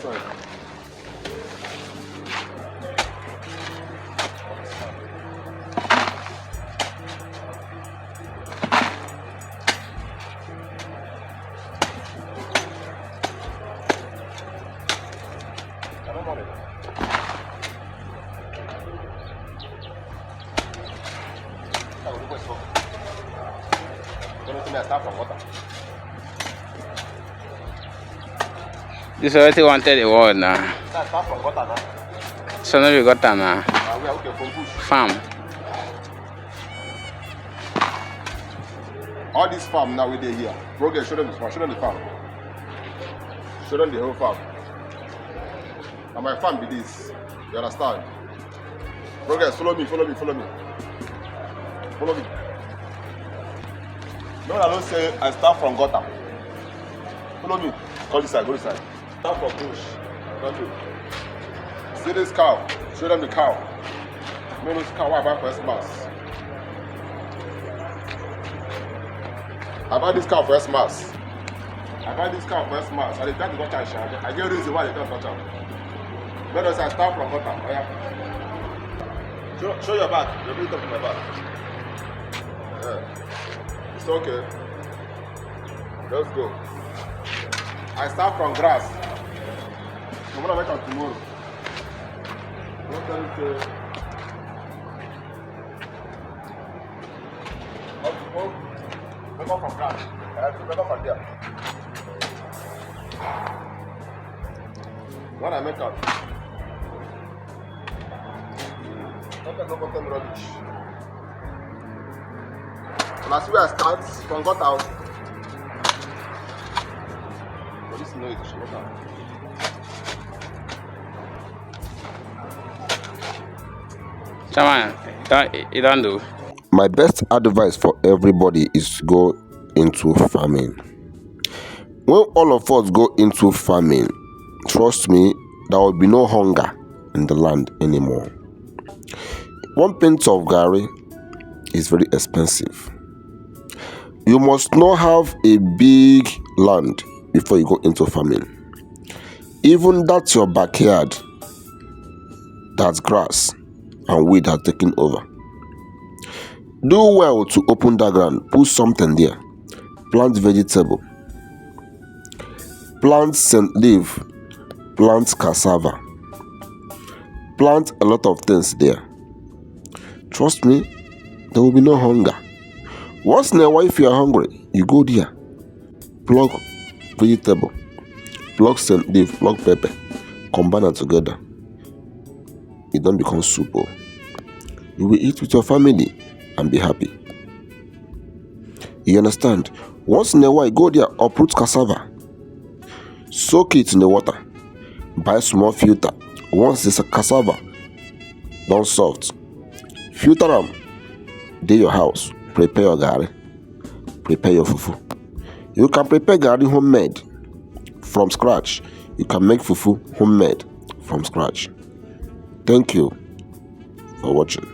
sorry. I don't want it. I will do what's wrong. I start from water. This already wanted the word now. I start from water now. So now we got that now. We are okay from bush. Farm. All this farm now we dey here. Bro, get show them the farm. Show them the farm. Show them the whole farm. And my farm be this. You understand? Bro, guys, follow me, follow me, follow me. Follow me. No, I don't say I start from gutter. Follow me. Go this side, go this side. Start from bush. Don't you? See this cow? Show them the cow. No, this cow, why buy first mass? I buy this cow first mass. I buy this cow first mass. I can't touch it. I get reason why you can't touch it. Let us say I start from gutter. Oh, yeah. Show your back. You're really talking my back. Yeah. It's okay. Let's go. I start from grass. I'm gonna wake up tomorrow. Don't tell me to. Wake up from grass. I have to wake up from there. When I make up. Don't take no bottom rubbish. When I see where I start from gutter. This noise is shut up. Chairman, you don't do. My best advice for everybody is to go into farming. When all of us go into farming, trust me, there will be no hunger in the land anymore. One pint of garri is very expensive. You must not have a big land before you go into farming. Even that's your backyard, that's grass and weed have taken over. Do well to open that ground, put something there, plant vegetable, plant scent leaf, plant cassava, plant a lot of things there. Trust me, there will be no hunger. Once in a while, if you are hungry, you go there, plug vegetable, plug scent leaf, plug pepper, combine them together. It don't become soup. You will eat with your family and be happy. You understand? Once in a while, go there, uproot cassava, soak it in the water, buy small filter. Once this cassava done soft, filter them, dey your house, prepare your garri, prepare your fufu. You can prepare garri homemade from scratch. You can make fufu homemade from scratch. Thank you for watching.